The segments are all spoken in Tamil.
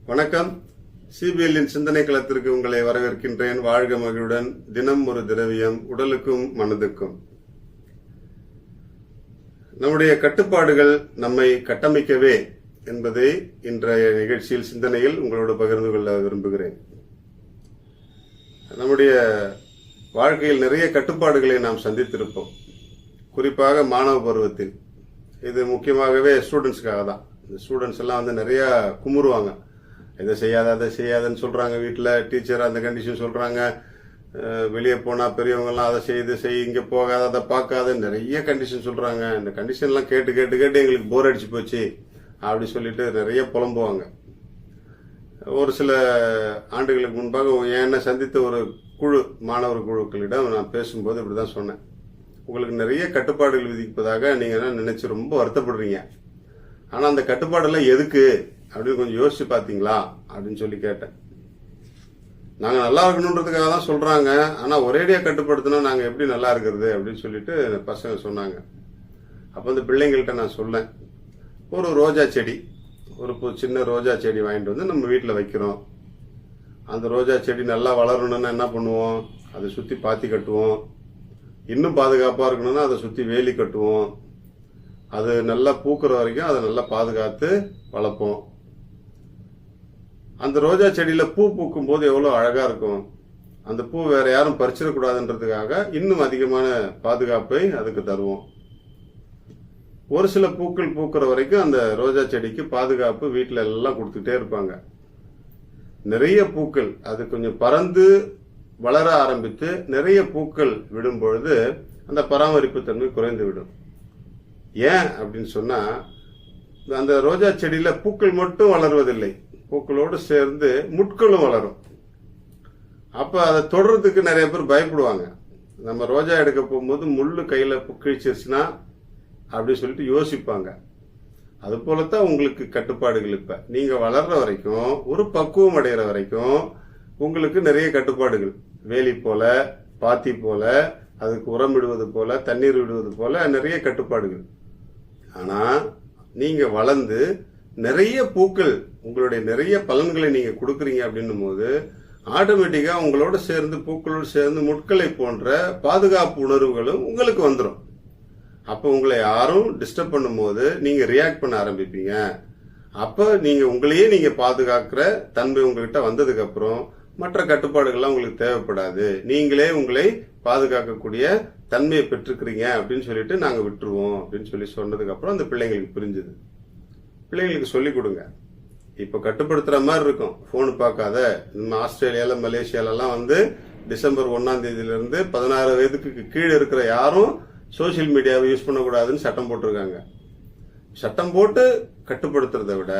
வணக்கம். சிபிஎல்லின் சிந்தனை களத்திற்கு உங்களை வரவேற்கின்றேன். வாழ்க மகிழுடன். தினம் ஒரு திரவியம், உடலுக்கும் மனதுக்கும். நம்முடைய கட்டுப்பாடுகள் நம்மை கட்டமைக்கவே என்பதை இன்றைய நிகழ்ச்சியில் சிந்தனையில் உங்களோடு பகிர்ந்து கொள்ள விரும்புகிறேன். நம்முடைய வாழ்க்கையில் நிறைய கட்டுப்பாடுகளை நாம் சந்தித்திருப்போம், குறிப்பாக மாணவ பருவத்தில். இது முக்கியமாகவே ஸ்டூடெண்ட்ஸ்க்காக தான். இந்த ஸ்டூடெண்ட்ஸ் எல்லாம் நிறைய குமுறுவாங்க. இதை செய்யாத அதை செய்யாதன்னு சொல்றாங்க. வீட்டில் டீச்சர் அந்த கண்டிஷன் சொல்றாங்க. வெளியே போனா பெரியவங்கெல்லாம் அதை செய், இங்க போகாத, அதை பார்க்காத, நிறைய கண்டிஷன் சொல்றாங்க. இந்த கண்டிஷன்லாம் கேட்டு கேட்டு கேட்டு எங்களுக்கு போர் அடிச்சு போச்சு அப்படி சொல்லிட்டு நிறைய புலம்புவாங்க. ஒரு சில ஆண்டுகளுக்கு முன்பாக என்னை சந்தித்த ஒரு குழு, மாணவர் குழுக்களிடம் நான் பேசும்போது இப்படிதான் சொன்னேன். உங்களுக்கு நிறைய கட்டுப்பாடுகள் விதிப்பதாக நீங்க நினைச்சு ரொம்ப வருத்தப்படுறீங்க. ஆனா அந்த கட்டுப்பாடெல்லாம் எதுக்கு அப்படின்னு கொஞ்சம் யோசிச்சு பாத்தீங்களா அப்படின்னு சொல்லி கேட்டேன். நாங்க நல்லா இருக்கணும்ன்றதுக்காக தான் சொல்றாங்க, ஆனா ஒரேடியா கட்டுப்படுத்தினா நாங்க எப்படி நல்லா இருக்கிறது அப்படின்னு சொல்லிட்டு பசங்க சொன்னாங்க. அப்ப அந்த பிள்ளைங்கள்ட்ட நான் சொன்னேன், ஒரு ரோஜா செடி, ஒரு சின்ன ரோஜா செடி வாங்கிட்டு வந்து நம்ம வீட்டில் வைக்கிறோம். அந்த ரோஜா செடி நல்லா வளரணும்னா என்ன பண்ணுவோம்? அதை சுத்தி பாத்தி கட்டுவோம். இன்னும் பாதுகாப்பா இருக்கணும்னா அதை சுத்தி வேலி கட்டுவோம். அது நல்லா பூக்குற வரைக்கும் அதை நல்லா பாதுகாத்து வளர்ப்போம். அந்த ரோஜா செடியில பூ பூக்கும் போது எவ்வளவு அழகா இருக்கும். அந்த பூ வேற யாரும் பறிச்சிடக்கூடாதுன்றதுக்காக இன்னும் அதிகமான பாதுகாப்பை அதுக்கு தருவோம். ஒரு சில பூக்கள் பூக்குற வரைக்கும் அந்த ரோஜா செடிக்கு பாதுகாப்பு வீட்டுல எல்லாம் கொடுத்துட்டே இருப்பாங்க. நிறைய பூக்கள் அது கொஞ்சம் பறந்து வளர ஆரம்பித்து நிறைய பூக்கள் விடும் பொழுது அந்த பராமரிப்பு தன்மை குறைந்து விடும். ஏன் அப்படின்னு சொன்னா, அந்த ரோஜா செடியில பூக்கள் மட்டும் வளர்வதில்லை, பூக்களோடு சேர்ந்து முட்களும் வளரும். அப்ப அதை தொடர்றதுக்கு நிறைய பேர் பயப்படுவாங்க. நம்ம ரோஜா எடுக்க போகும்போது முள்ளு கையில கிழிச்சிருச்சுன்னா அப்படின்னு சொல்லிட்டு யோசிப்பாங்க. அது போலத்தான் உங்களுக்கு கட்டுப்பாடுகள். இப்ப நீங்க வளர்ற வரைக்கும், ஒரு பக்குவம் அடைகிற வரைக்கும் உங்களுக்கு நிறைய கட்டுப்பாடுகள். வேலி போல, பாத்தி போல, அதுக்கு உரம் விடுவது போல, தண்ணீர் விடுவது போல நிறைய கட்டுப்பாடுகள். ஆனா நீங்க வளர்ந்து நிறைய பூக்கள், உங்களுடைய நிறைய பலன்களை நீங்க கொடுக்கறீங்க அப்படின்னும் போது ஆட்டோமேட்டிக்கா உங்களோட சேர்ந்து பூக்களோடு சேர்ந்து முட்களை போன்ற பாதுகாப்பு உணர்வுகளும் உங்களுக்கு வந்துடும். அப்ப உங்களை யாரும் டிஸ்டர்ப் பண்ணும் போது நீங்க ரியாக்ட் பண்ண ஆரம்பிப்பீங்க. அப்ப நீங்க உங்களையே நீங்க பாதுகாக்கிற தன்மை உங்ககிட்ட வந்ததுக்கு அப்புறம் மற்ற கட்டுப்பாடுகள்லாம் உங்களுக்கு தேவைப்படாது. நீங்களே உங்களை பாதுகாக்கக்கூடிய தன்மையை பெற்றுக்கிறீங்க அப்படின்னு சொல்லிட்டு நாங்க விட்டுருவோம் அப்படின்னு சொல்லி சொன்னதுக்கு அப்புறம் அந்த பிள்ளைங்களுக்கு புரிஞ்சுது. பிள்ளைங்களுக்கு சொல்லிக் கொடுங்க. இப்ப கட்டுப்படுத்துற மாதிரி இருக்கும். போன் பார்க்காத. நம்ம ஆஸ்திரேலியால, மலேசியாலாம் டிசம்பர் 1ஆம் தேதியிலிருந்து 16 வயதுக்கு கீழே இருக்கிற யாரும் சோசியல் மீடியாவை யூஸ் பண்ணக்கூடாதுன்னு சட்டம் போட்டிருக்காங்க. சட்டம் போட்டு கட்டுப்படுத்துறதை விட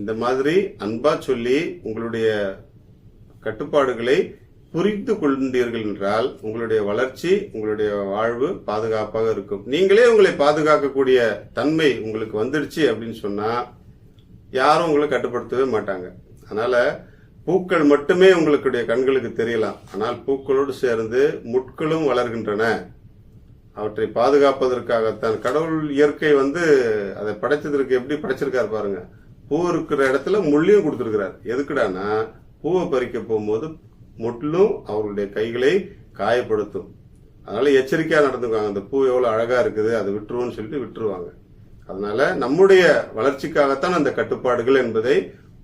இந்த மாதிரி அன்பா சொல்லி உங்களுடைய கட்டுப்பாடுகளை புரிந்து கொண்டீர்கள் என்றால் உங்களுடைய வளர்ச்சி, உங்களுடைய வாழ்வு பாதுகாப்பாக இருக்கும். நீங்களே உங்களை பாதுகாக்கக்கூடிய தன்மை உங்களுக்கு வந்துடுச்சு அப்படின்னு சொன்னா யாரும் உங்களை கட்டுப்படுத்தவே மாட்டாங்க. அதனால பூக்கள் மட்டுமே உங்களுடைய கண்களுக்கு தெரியலாம், ஆனால் பூக்களோடு சேர்ந்து முட்களும் வளர்கின்றன. அவற்றை பாதுகாப்பதற்காகத்தான் கடவுள் இயற்கை அதை படைச்சதற்கு எப்படி படைச்சிருக்காரு பாருங்க. பூ இருக்கிற இடத்துல முள்ளியும் கொடுத்திருக்கிறார். எதுக்குடானா பூவை பறிக்க போகும்போது முட்லும் அவர்களுடைய கைகளை காயப்படுத்தும். அதனால எச்சரிக்கையா நடந்துக்குவாங்க. அந்த பூ எவ்வளவு அழகா இருக்குது, அதை விட்டுருவோம்னு சொல்லிட்டு விட்டுருவாங்க. அதனால நம்முடைய வளர்ச்சிக்காகத்தான் அந்த கட்டுப்பாடுகள் என்பதை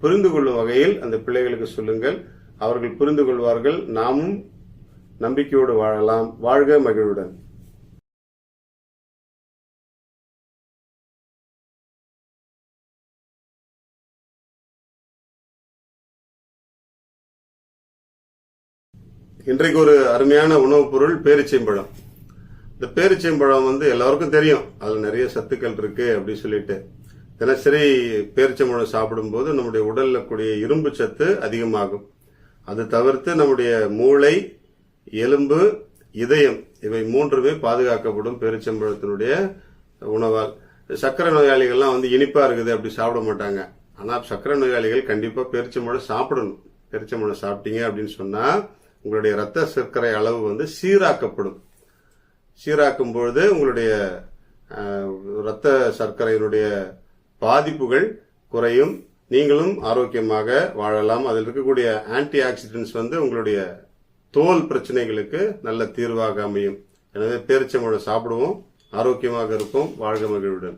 புரிந்து கொள்ளும் வகையில் அந்த பிள்ளைகளுக்கு சொல்லுங்கள். அவர்கள் புரிந்து கொள்வார்கள். நாமும் நம்பிக்கையோடு வாழலாம். வாழ்க மகிழுடன். இன்றைக்கு ஒரு அருமையான உணவுப் பொருள் பேரிச்சம்பழம். இந்த பேரிச்சம்பழம் எல்லாருக்கும் தெரியும், அதுல நிறைய சத்துக்கள் இருக்கு அப்படின்னு சொல்லிட்டு. தினசரி பேரிச்சம்பழம் சாப்பிடும்போது நம்முடைய உடல்ல கூடிய இரும்பு சத்து அதிகமாகும். அது தவிர்த்து நம்முடைய மூளை, எலும்பு, இதயம் இவை மூன்றுமே பாதுகாக்கப்படும் பேரிச்சம்பழத்தினுடைய உணவால். சர்க்கரை நோயாளிகள்லாம் இனிப்பா இருக்குது அப்படி சாப்பிட மாட்டாங்க. ஆனா சர்க்கரை நோயாளிகள் கண்டிப்பா பேரிச்சம்பழம் சாப்பிடணும். பேரிச்சம்பழம் சாப்பிட்டீங்க அப்படின்னு சொன்னா உங்களுடைய ரத்த சர்க்கரை அளவு சீராக்கப்படும். சீராக்கும் பொழுது உங்களுடைய ரத்த சர்க்கரையினுடைய பாதிப்புகள் குறையும். நீங்களும் ஆரோக்கியமாக வாழலாம். அதில் இருக்கக்கூடிய ஆன்டி ஆக்சிடென்ட்ஸ் உங்களுடைய தோல் பிரச்சனைகளுக்கு நல்ல தீர்வாக அமையும். எனவே பேரிச்சம்பழம் சாப்பிடுவோம், ஆரோக்கியமாக இருப்போம். வாழ்க மகிழ்வுடன்.